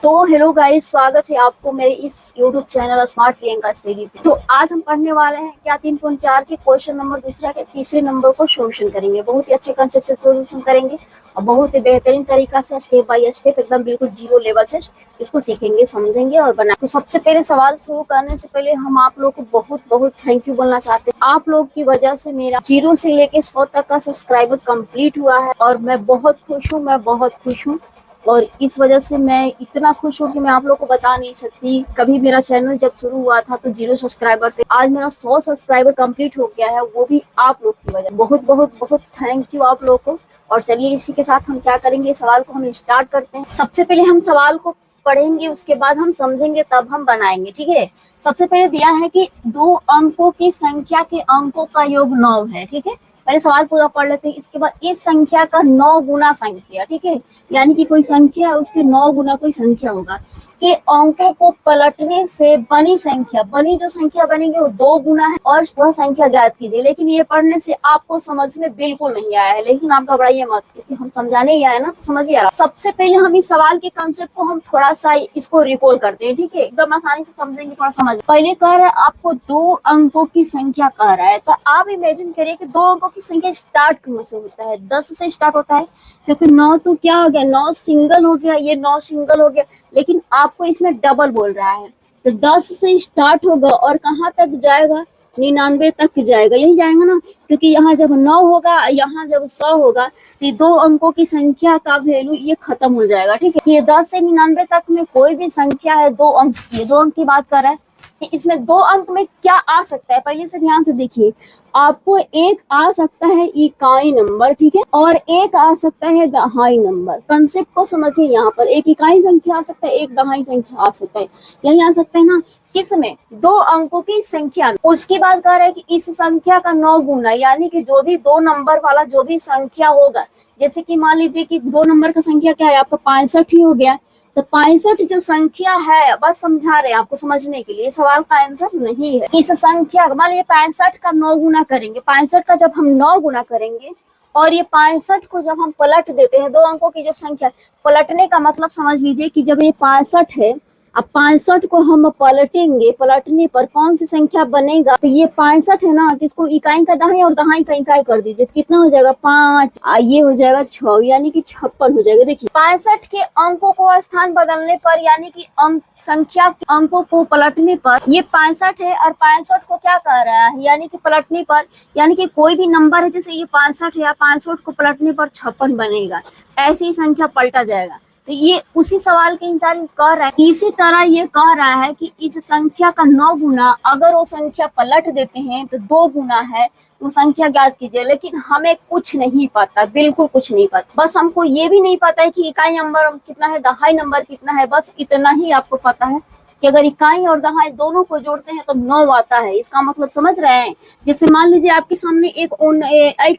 तो hello guys, स्वागत है आपको मेरे इस YouTube channel smart Priyanka study पे। तो आज हम पढ़ने वाले हैं क्या 3.4 के क्वेश्चन नंबर दूसरा के तीसरे नंबर को सोल्यूशन करेंगे। बहुत ही अच्छे कंसेप्ट से सोल्यूशन करेंगे और बहुत ही बेहतरीन तरीका से स्टेप बाय स्टेप एकदम बिल्कुल जीरो लेवल से इसको सीखेंगे, समझेंगे और बनाएंगे। तो सबसे पहले सवाल शुरू करने से पहले हम आप लोग को बहुत बहुत थैंक यू बोलना चाहते हैं। आप लोग की वजह से मेरा 0 से लेके 100 तक का सब्सक्राइबर कंप्लीट हुआ है और मैं बहुत खुश हूँ। और इस वजह से मैं इतना खुश हूँ कि मैं आप लोग को बता नहीं सकती। कभी मेरा चैनल जब शुरू हुआ था तो 0 सब्सक्राइबर थे, आज मेरा 100 सब्सक्राइबर कंप्लीट हो गया है, वो भी आप लोग की वजह। बहुत थैंक यू आप लोग को। और चलिए इसी के साथ हम क्या करेंगे, सवाल को हम स्टार्ट करते हैं। सबसे पहले हम सवाल को पढ़ेंगे, उसके बाद हम समझेंगे, तब हम बनाएंगे। ठीक है। सबसे पहले दिया है कि 2 अंकों की संख्या के अंकों का योग 9 है। ठीक है, पहले सवाल पूरा पढ़ लेते हैं। इसके बाद इस संख्या का 9 गुना संख्या, ठीक है, यानी कि कोई संख्या है उसके 9 गुना कोई संख्या होगा, के अंकों को पलटने से बनी संख्या, बनी जो संख्या बनेगी वो 2 गुना है और वह संख्या ज्ञात कीजिए। लेकिन ये पढ़ने से आपको समझ में बिल्कुल नहीं आया है, लेकिन आप घबराइए मत, क्योंकि हम समझाने ही आए ना, तो समझिए आ रहा। सबसे पहले हम इस सवाल के कंसेप्ट को हम थोड़ा सा इसको रिकॉल करते हैं। ठीक है, एकदम आसानी से समझेंगे, थोड़ा समझ। पहले कह रहा है आपको 2 अंकों की संख्या कह रहा है, तो आप इमेजिन करिए कि 2 अंकों की संख्या स्टार्ट कहाँ से होता है? 10 से स्टार्ट होता है, क्योंकि 9 तो क्या हो गया, 9 सिंगल हो गया, ये 9 सिंगल हो गया। लेकिन आपको इसमें डबल बोल रहा है, तो 10 से स्टार्ट होगा और कहाँ तक जाएगा? 99 तक जाएगा, यही जाएगा ना, क्योंकि यहाँ जब 9 होगा, यहाँ जब 100 होगा, तो 2 अंकों की संख्या का वैल्यू ये खत्म हो जाएगा। ठीक है, ये 10 से 99 तक में कोई भी संख्या है 2 अंक की, 2 अंक की बात कर रहा है कि इसमें 2 अंक में क्या आ सकता है, पहले से ध्यान से देखिए। आपको एक आ सकता है इकाई नंबर, ठीक है, और एक आ सकता है दहाई नंबर। कंसेप्ट को समझिए, यहाँ पर एक इकाई संख्या आ सकता है, एक दहाई संख्या आ सकता है, यही आ सकता है ना, किसमें? 2 अंकों की संख्या। उसकी बात कर रहे हैं कि इस संख्या का 9 गुना, यानी कि जो भी 2 नंबर वाला जो भी संख्या होगा, जैसे कि मान लीजिए कि 2 नंबर का संख्या क्या है आपका, 65 ही हो गया, तो 65 जो संख्या है, बस समझा रहे हैं आपको समझने के लिए, सवाल का आंसर नहीं है। इस संख्या मान लीजिए 65 का 9 गुना करेंगे, 65 का जब हम 9 गुना करेंगे और ये 65 को जब हम पलट देते हैं, 2 अंकों की जो संख्या, पलटने का मतलब समझ लीजिए कि जब ये 65 है, अब 65 को हम पलटेंगे, पलटने पर कौन सी संख्या बनेगा? तो ये 65 है ना, किसको इकाई का दहाई और दहाई का इकाई कर दीजिए, कितना हो जाएगा? 5, ये हो जाएगा 6, यानी कि 56 हो जाएगा। देखिए 65 के अंकों को स्थान बदलने पर, यानी कि अंक संख्या के अंकों को पलटने पर, ये 65 है और 65 को क्या कर रहा है, यानी कि पलटने पर, यानी कि कोई भी नंबर है, जैसे ये 65 या 65 को पलटने पर 56 बनेगा, ऐसी संख्या पलटा जाएगा। तो ये उसी सवाल के इंसान कह रहा है। इसी तरह ये कह रहा है कि इस संख्या का 9 गुना, अगर वो संख्या पलट देते हैं तो 2 गुना है, तो संख्या ज्ञात कीजिए। लेकिन हमें कुछ नहीं पता, बिल्कुल कुछ नहीं पता। बस हमको ये भी नहीं पता है कि इकाई नंबर कितना है, दहाई नंबर कितना है, बस इतना ही आपको पता है कि अगर इकाई और दहाई दोनों को जोड़ते हैं तो 9 आता है। इसका मतलब समझ रहे हैं? जैसे मान लीजिए आपके सामने एक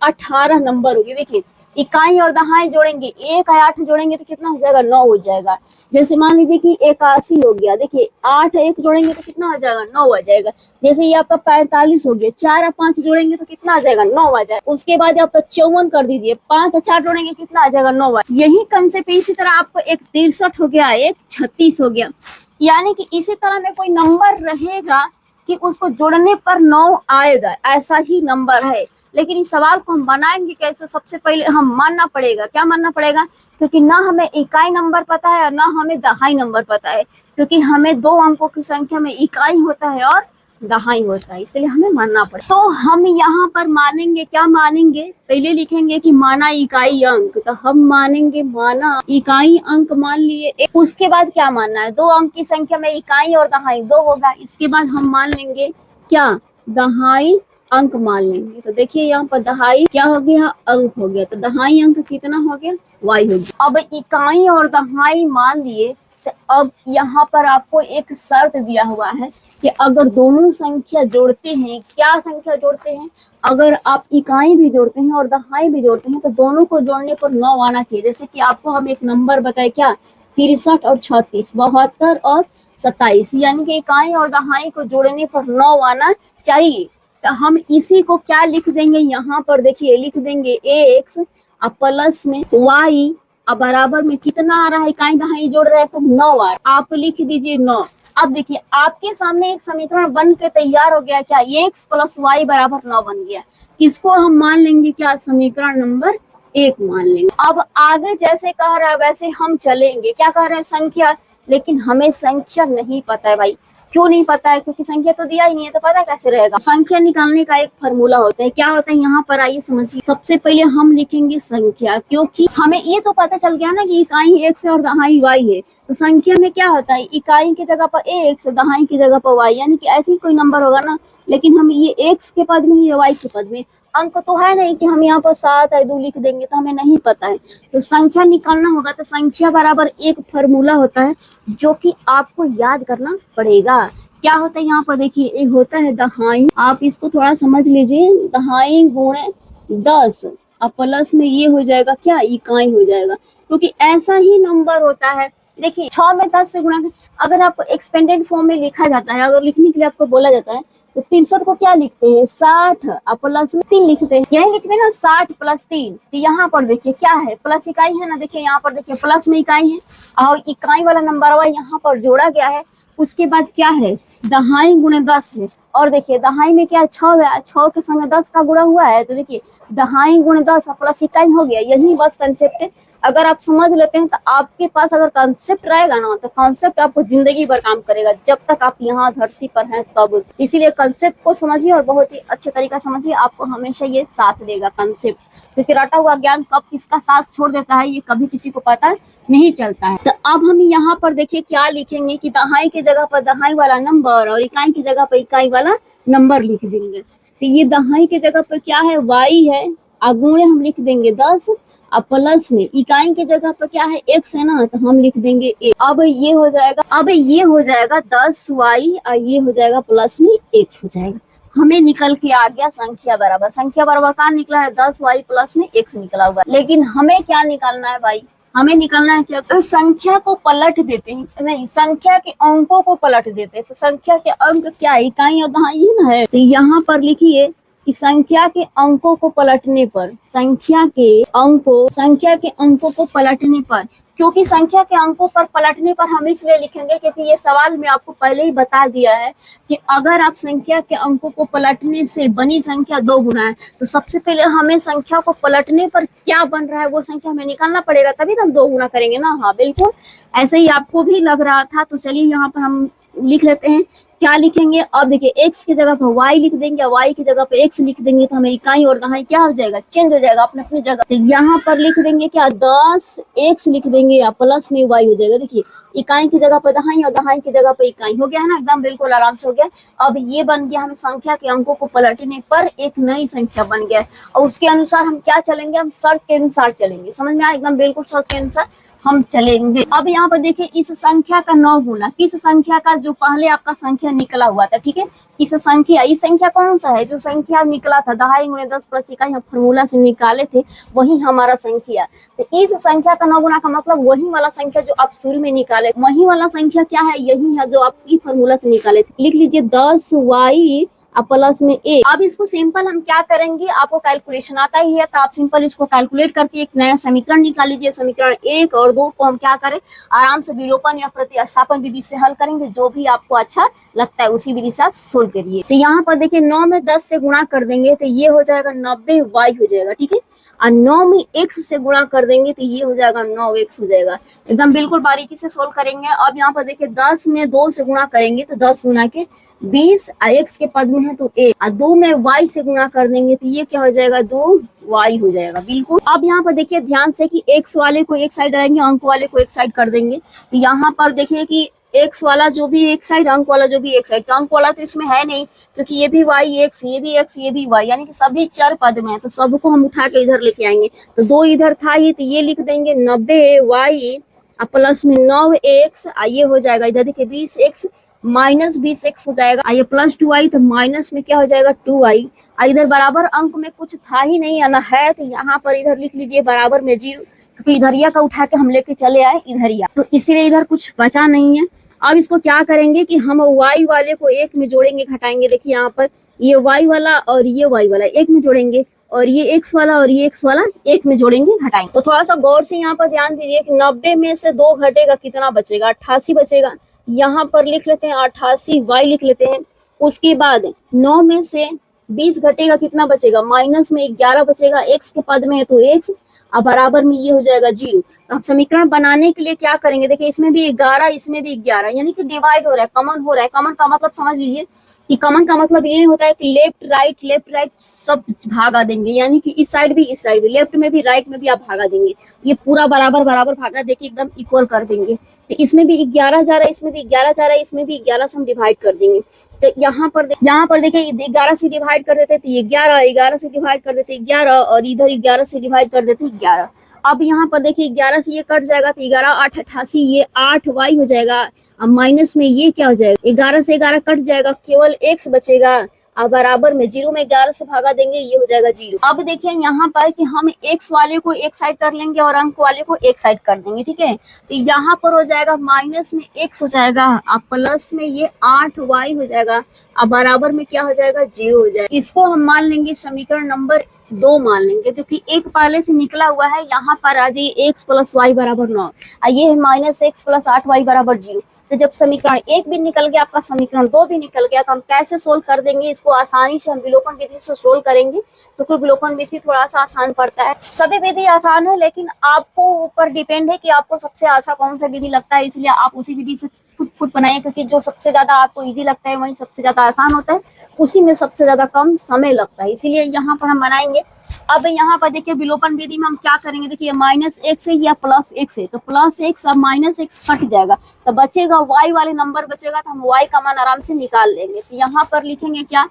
18 नंबर होगी, देखिए इकाई और दहाई जोड़ेंगे, 1 और 8 जोड़ेंगे तो कितना हो जाएगा? 9 हो जाएगा। जैसे मान लीजिए कि 81 हो गया, देखिए 8 1 जोड़ेंगे तो कितना हो जाएगा? 9 आ जाएगा। जैसे ये आपका 45 हो गया, 4 और 5 जोड़ेंगे तो कितना आ जाएगा? 9 आ जाएगा। उसके बाद आपका 54 कर दीजिए, 5 और 4 जोड़ेंगे कितना आ जाएगा? 9 आ। यही कंसेप्ट, इसी तरह आपको एक 63 हो गया, एक 36 हो गया, यानी कि इसी तरह में कोई नंबर रहेगा कि उसको जोड़ने पर 9 आएगा, ऐसा ही नंबर है। लेकिन इस सवाल को हम बनाएंगे कैसे? सबसे पहले हम मानना पड़ेगा, क्या मानना पड़ेगा? क्योंकि ना हमें इकाई नंबर पता है और ना हमें दहाई नंबर पता है, क्योंकि हमें 2 अंकों की संख्या में इकाई होता है और दहाई होता है, इसलिए हमें मानना पड़ेगा। तो हम यहाँ पर मानेंगे, क्या मानेंगे? पहले लिखेंगे कि माना इकाई अंक, तो हम मानेंगे माना इकाई अंक मान लिए। उसके बाद क्या मानना है? 2 अंक की संख्या में इकाई और दहाई 2 होगा। इसके बाद हम मान लेंगे क्या? दहाई अंक मान लेंगे। तो देखिए यहाँ पर दहाई क्या हो गया? अंक हो गया। तो दहाई अंक कितना हो गया? y हो गया। अब इकाई और दहाई मान लिए, तो अब यहाँ पर आपको एक शर्त दिया हुआ है कि अगर दोनों संख्या जोड़ते हैं, क्या संख्या जोड़ते हैं? अगर आप इकाई भी जोड़ते हैं और दहाई भी जोड़ते हैं तो दोनों को जोड़ने पर 9 आना चाहिए। जैसे कि आपको हम एक नंबर बताए, क्या? 63 और 36, 72 और 27, यानी कि इकाई और दहाई को जोड़ने पर 9 आना चाहिए। तो हम इसी को क्या लिख देंगे? यहाँ पर देखिए लिख देंगे x प्लस में y अब बराबर में कितना आ रहा है, इकाई दहाई जोड़ रहे हैं तो 9 आ रहा है, आप लिख दीजिए 9। अब देखिए आपके सामने एक समीकरण बन के तैयार हो गया, क्या x प्लस वाई बराबर 9 बन गया। किसको हम मान लेंगे, क्या समीकरण नंबर 1 मान लेंगे। अब आगे जैसे कह रहा है वैसे हम चलेंगे, क्या कह रहे हैं संख्या, लेकिन हमें संख्या नहीं पता है भाई। क्यों नहीं पता है, क्योंकि संख्या तो दिया ही नहीं है, तो पता कैसे रहेगा। संख्या निकालने का एक फॉर्मूला होता है, क्या होता है यहाँ पर आइए समझिए। सबसे पहले हम लिखेंगे संख्या, क्योंकि हमें ये तो पता चल गया ना कि इकाई x है और दहाई y है, तो संख्या में क्या होता है, इकाई की जगह पर x, दहाई की जगह पर y, यानी कि ऐसे ही कोई नंबर होगा ना। लेकिन हम ये x के पद में या y के पद में, अंक तो है नहीं कि हम यहाँ पर 7 है 2 लिख देंगे, तो हमें नहीं पता है। तो संख्या निकालना होगा तो संख्या बराबर एक फॉर्मूला होता है जो कि आपको याद करना पड़ेगा। क्या होता है यहाँ पर देखिए, एक होता है दहाई, आप इसको थोड़ा समझ लीजिए, दहाई गुणे 10 और प्लस में ये हो जाएगा क्या, इकाई हो जाएगा, क्योंकि ऐसा ही नंबर होता है। देखिए 6 में 10 से गुणा, अगर आपको एक्सपेंडेड फॉर्म में लिखा जाता है, अगर लिखने के लिए आपको बोला जाता है तो 63 को क्या लिखते हैं, 60 और प्लस में 3 लिखते हैं, यही लिखते हैं ना 60 प्लस 3। तो यहाँ पर देखिए क्या है, प्लस इकाई है ना, देखिए यहाँ पर देखिए प्लस में इकाई है और इकाई वाला नंबर हुआ यहाँ पर जोड़ा गया है। उसके बाद क्या है, दहाई गुणे 10 है, और देखिए दहाई में क्या 6 है, 6 के संग 10 का गुणा हुआ है, तो देखिए दहाई गुणे 10 प्लस इकाई हो गया। यही बस कंसेप्ट है, अगर आप समझ लेते हैं तो आपके पास अगर कंसेप्ट रहेगा ना, तो कंसेप्ट आपको जिंदगी भर काम करेगा जब तक आप यहाँ धरती पर हैं तब। इसीलिए कंसेप्ट को समझिए और बहुत ही अच्छे तरीका समझिए, आपको हमेशा ये साथ देगा कंसेप्ट, क्योंकि रटा हुआ ज्ञान कब किसका साथ छोड़ देता है ये कभी किसी को पता नहीं चलता है। तो अब हम यहाँ पर देखिए क्या लिखेंगे कि दहाई की जगह पर दहाई वाला नंबर और इकाई की जगह पर इकाई वाला नंबर लिख देंगे। तो ये दहाई की जगह पर क्या है, y है, गुणे हम लिख देंगे 10 और प्लस में इकाई की जगह पर क्या है, x है ना, तो हम लिख देंगे 1। अब ये हो जाएगा 10y और ये हो जाएगा प्लस में x हो जाएगा। हमें निकल के आ गया संख्या बराबर कहाँ निकला है, 10y प्लस में x निकला हुआ। लेकिन हमें क्या निकालना है भाई, हमें निकालना है क्या, तो संख्या को पलट देते हैं, नहीं संख्या के अंकों को पलट देते हैं। तो संख्या के अंक क्या है, इकाई और दहाई है ना है, तो यहाँ पर लिखिए कि संख्या के अंकों को पलटने पर, संख्या के अंकों को पलटने पर, क्योंकि संख्या के अंकों पर पलटने पर हम इसलिए लिखेंगे क्योंकि ये सवाल में आपको पहले ही बता दिया है कि अगर आप संख्या के अंकों को पलटने से बनी संख्या 2 गुना है, तो सबसे पहले हमें संख्या को पलटने पर क्या बन रहा है वो संख्या हमें निकालना पड़ेगा, तभी तो हम 2 गुना करेंगे ना। हाँ बिल्कुल ऐसे ही आपको भी लग रहा था। तो चलिए यहाँ पर हम लिख लेते हैं, क्या लिखेंगे, अब देखिए x की जगह पर y लिख देंगे, y की जगह पे x लिख देंगे, तो हमें इकाई और दहाई क्या हो जाएगा, चेंज हो जाएगा अपने अपनी जगह। तो यहाँ पर लिख देंगे क्या, 10x लिख देंगे या प्लस में y हो जाएगा। देखिए इकाई की जगह पर दहाई और दहाई की जगह पर इकाई हो गया है ना, एकदम बिल्कुल आराम से हो गया। अब ये बन गया हमें संख्या के अंकों को पलटने पर एक नई संख्या बन गया, और उसके अनुसार हम क्या चलेंगे, हम शर्त के अनुसार चलेंगे। समझ में आया, एकदम बिल्कुल शर्त के अनुसार हम चलेंगे। अब यहाँ पर देखिए इस संख्या का 9 गुना किस संख्या का, जो पहले आपका संख्या निकला हुआ था, ठीक है, इस संख्या कौन सा है, जो संख्या निकला था दहाई गुणे 10 प्लस इकाई, हम फॉर्मूला से निकाले थे वही हमारा संख्या। तो इस संख्या का 9 गुना का मतलब वही वाला संख्या जो आप शुरू में निकाले, वही वाला संख्या क्या है, यही है जो आप ई फॉर्मूला से निकाले थे। लिख लीजिए 10y प्लस में a। अब इसको सिंपल हम क्या करेंगे, आपको कैलकुलेशन आता ही है तो आप सिंपल इसको कैलकुलेट करके एक नया समीकरण निकाल लीजिए। समीकरण 1 और 2 को हम क्या करें, आराम से विलोपन या प्रतिस्थापन विधि से हल करेंगे, जो भी आपको अच्छा लगता है उसी विधि से आप सोल्व करिए। तो यहाँ पर देखिए 9 में 10 से गुणा कर देंगे तो ये हो जाएगा 90y हो जाएगा, ठीक है, और 9 में x से गुणा कर देंगे तो ये हो जाएगा 9x हो जाएगा। एकदम बिल्कुल बारीकी से सोल्व करेंगे। अब यहाँ पर देखिए 10 में 2 से गुणा करेंगे तो 10 गुना के 20, x के पद में है तो a, और 2 में y से गुणा कर देंगे तो ये क्या हो जाएगा, 2y हो जाएगा बिल्कुल। अब यहाँ पर देखिए ध्यान से कि x वाले को एक साइड रहेंगे, अंक वाले को एक साइड कर देंगे। तो यहाँ पर देखिए कि x वाला जो भी एक साइड, अंक वाला जो भी एक साइड, तो अंक वाला तो इसमें है नहीं क्योंकि ये भी y x, ये भी x, ये भी y, यानी कि सभी चर पद में है, तो सबको हम उठा के इधर लेके आएंगे। तो 2 इधर था ही तो ये लिख देंगे 90y प्लस में 9x, ये हो जाएगा इधर देखिए 20x माइनस 20x हो जाएगा, ये प्लस 2y, तो माइनस में क्या हो जाएगा 2y। इधर बराबर अंक में कुछ था ही नहीं आना है, तो यहाँ पर इधर लिख लीजिए बराबर में 0, क्योंकि इधरिया का उठा के हम लेके चले आए इधरिया, तो इसीलिए इधर कुछ बचा नहीं है। अब इसको क्या करेंगे कि हम y वाले को 1 में जोड़ेंगे, घटाएंगे। देखिए यहाँ पर ये y वाला और ये y वाला 1 में जोड़ेंगे, और ये x वाला और ये x वाला एक में जोड़ेंगे, घटाएंगे। तो थोड़ा सा गौर से यहाँ पर ध्यान दीजिए कि 90 में से 2 घटेगा, कितना बचेगा? 88 बचेगा। यहाँ पर लिख लेते हैं 88 y लिख लेते हैं। उसके बाद 9 में से 20 घटेगा, कितना बचेगा? माइनस में 11 बचेगा, x के पद में है तो x, अब बराबर में ये हो जाएगा 0। तो हम समीकरण बनाने के लिए क्या करेंगे? देखिए इसमें भी 11, इसमें भी 11, यानी कि डिवाइड हो रहा है, कॉमन हो रहा है। कॉमन का मतलब समझ लीजिए कि कॉमन का मतलब ये होता है कि लेफ्ट राइट सब भागा देंगे, यानी कि इस साइड भी लेफ्ट में भी राइट में भी आप भागा देंगे। ये पूरा बराबर भागा देके एकदम इक्वल कर देंगे। तो इसमें भी 11 जा रहा है, इसमें भी 11 जा रहा है, इसमें भी 11 से हम डिवाइड कर देंगे। तो यहाँ पर देखिए 11 से डिवाइड कर देते तो ये 11 से डिवाइड कर देते 11, और इधर 11 से डिवाइड कर देते 11। अब यहाँ पर देखिए 11 से ये कट जाएगा तो 11 8 88, ये 8y हो जाएगा। अब माइनस में ये क्या हो जाएगा? 11 से 11 कट जाएगा, केवल x बचेगा। अब बराबर में 0 में 11 से भागा देंगे, ये हो जाएगा 0। अब देखिए यहाँ पर कि हम x वाले को एक साइड कर लेंगे और अंक वाले को एक साइड कर देंगे, ठीक है। तो यहाँ पर हो जाएगा माइनस में x हो जाएगा, अब प्लस में ये 8y हो जाएगा, अब बराबर में क्या हो जाएगा? 0 हो जाएगा। इसको हम मान लेंगे समीकरण नंबर 2 मान लेंगे, क्योंकि एक पहले से निकला हुआ है। यहाँ पर आ जाइए x प्लस वाई बराबर 9, ये है माइनस x प्लस 8y बराबर 0। तो जब समीकरण 1 भी निकल गया, आपका समीकरण 2 भी निकल गया, तो हम कैसे सोल्व कर देंगे इसको? आसानी से हम विलोपन विधि से सोल्व करेंगे, क्योंकि विलोपन विधि थोड़ा सा आसान पड़ता है। सभी विधि आसान है, लेकिन आपको ऊपर डिपेंड है कि आपको सबसे अच्छा कौन सा विधि लगता है, इसलिए आप उसी विधि से खुद बनाइए, क्योंकि जो सबसे ज्यादा आपको इजी लगता है वही सबसे ज्यादा आसान होता है, उसी में सबसे ज्यादा कम समय लगता है, इसीलिए यहाँ पर हम बनाएंगे। अब यहाँ पर देखिए विलोपन विधि में हम क्या करेंगे? देखिए माइनस x है या प्लस x है, तो प्लस x अब माइनस x कट जाएगा, तो बचेगा y वाले नंबर बचेगा, तो हम y का मान आराम से निकाल लेंगे। तो यहाँ पर लिखेंगे क्या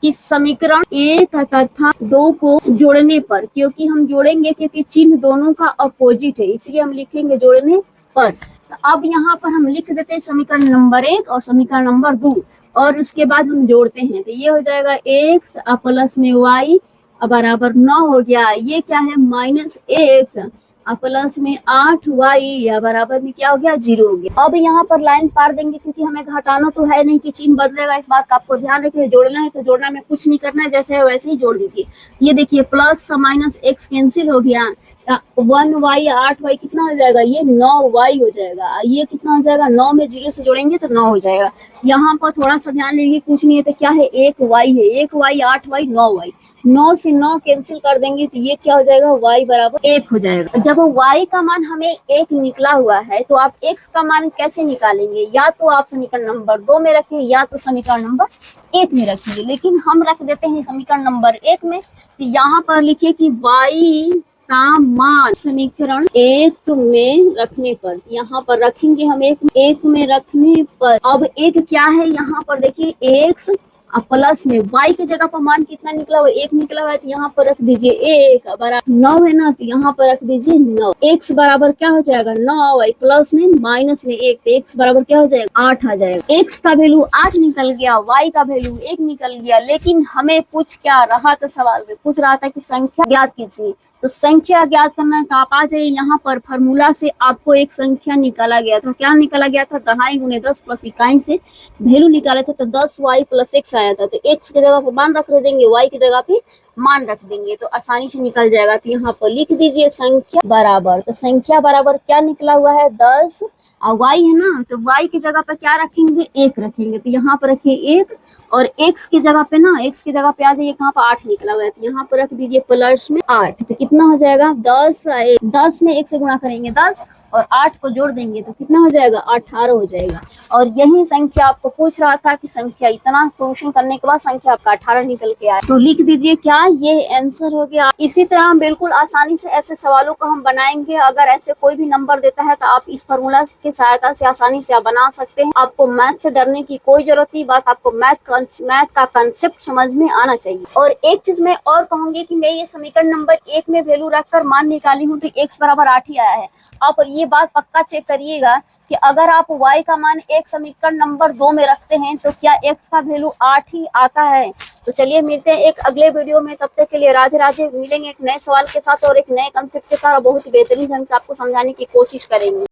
कि समीकरण 1 तथा 2 को जोड़ने पर, क्योंकि हम जोड़ेंगे क्योंकि चिन्ह दोनों का अपोजिट है, इसलिए हम लिखेंगे जोड़ने पर। तो अब यहाँ पर हम लिख देते हैं समीकरण नंबर 1 और समीकरण नंबर 2, और उसके बाद हम जोड़ते हैं। तो ये हो जाएगा x प्लस में y बराबर 9 हो गया। ये क्या है? माइनस x प्लस में 8y या बराबर में क्या हो गया? 0 हो गया। अब यहाँ पर लाइन पार देंगे, क्योंकि हमें घटाना तो है नहीं कि चिन्ह बदलेगा, इस बात का आपको ध्यान रखिए। जोड़ना है तो जोड़ना में कुछ नहीं करना है, जैसे है वैसे ही जोड़ दीजिए। ये देखिए प्लस माइनस x कैंसिल हो गया, 1y 8y कितना हो जाएगा? ये 9y हो जाएगा। ये कितना हो जाएगा? 9 में 0 से जोड़ेंगे तो 9 हो जाएगा। यहाँ पर थोड़ा सा ध्यान लीजिए, कुछ नहीं है तो क्या है? 1y है, 1y 8y 9y, 9 से 9 कैंसिल कर देंगे तो ये क्या हो जाएगा? y बराबर 1 हो जाएगा। जब y का मान हमें 1 निकला हुआ है, तो आप x का मान कैसे निकालेंगे? या तो आप समीकरण नंबर 2 में रखें या तो समीकरण नंबर 1 में रखिए, लेकिन हम रख देते हैं समीकरण नंबर 1 में। तो यहाँ पर लिखिए कि y का मान समीकरण 1 में रखने पर, यहाँ पर रखेंगे हम 1 में रखने पर। अब 1 क्या है? यहाँ पर देखिए x प्लस में y की जगह पर मान कितना निकला हुआ? 1 निकला हुआ है, तो यहाँ पर रख दीजिए 1 बराबर 9 है ना, तो यहाँ पर रख दीजिए 9। x बराबर क्या हो जाएगा? 9y प्लस में माइनस में 1, तो x बराबर क्या हो जाएगा? 8 आ जाएगा। x का वैल्यू 8 निकल गया, y का वैल्यू 1 निकल गया, लेकिन हमें पूछ क्या रहा था? सवाल में पूछ रहा था कि संख्या ज्ञात कीजिए। तो संख्या ज्ञात करना है तो आप आ जाइए यहाँ पर, फार्मूला से आपको एक संख्या निकाला गया था। क्या निकाला गया था? 2.5 गुने 10 प्लस इकाई से वैल्यू निकाले थे, तो 10y प्लस x आया था। तो x की जगह पर मान रख देंगे, y की जगह पे मान रख देंगे, तो आसानी से निकल जाएगा। तो यहाँ पर लिख दीजिए संख्या बराबर, तो संख्या बराबर क्या निकला हुआ है? 10 और y है ना, तो y की जगह पर क्या रखेंगे? 1 रखेंगे, तो यहाँ पर रखिए 1, और x की जगह पे ना, x की जगह पे आ जाइए, कहाँ पर 8 निकला हुआ है, तो यहाँ पर रख दीजिए प्लस में 8। तो कितना हो जाएगा? 10 में 1 से गुणा करेंगे 10, और 8 को जोड़ देंगे तो कितना हो जाएगा? 18 हो जाएगा। और यही संख्या आपको पूछ रहा था कि संख्या इतना सोल्यूशन करने के बाद संख्या आपका 18 निकल के आया, तो लिख दीजिए क्या? ये आंसर हो गया। इसी तरह बिल्कुल आसानी से ऐसे सवालों को हम बनाएंगे। अगर ऐसे कोई भी नंबर देता है तो आप इस फॉर्मूला की सहायता से आसानी से आप बना सकते हैं। आपको मैथ से डरने की कोई जरूरत नहीं, बस आपको मैथ का कंसेप्ट समझ में आना चाहिए। और एक चीज मैं और कहूंगी कि मैं ये समीकरण नंबर 1 में वैल्यू रखकर मान निकाली हूँ, तो x बराबर 8 ही आया है। आप ये बात पक्का चेक करिएगा कि अगर आप y का मान एक समीकरण नंबर 2 में रखते हैं तो क्या x का वैल्यू 8 ही आता है। तो चलिए मिलते हैं एक अगले वीडियो में, तब तक के लिए राधे राधे। मिलेंगे एक नए सवाल के साथ और एक नए कंसेप्ट के साथ, बहुत ही बेहतरीन ढंग से आपको समझाने की कोशिश करेंगे।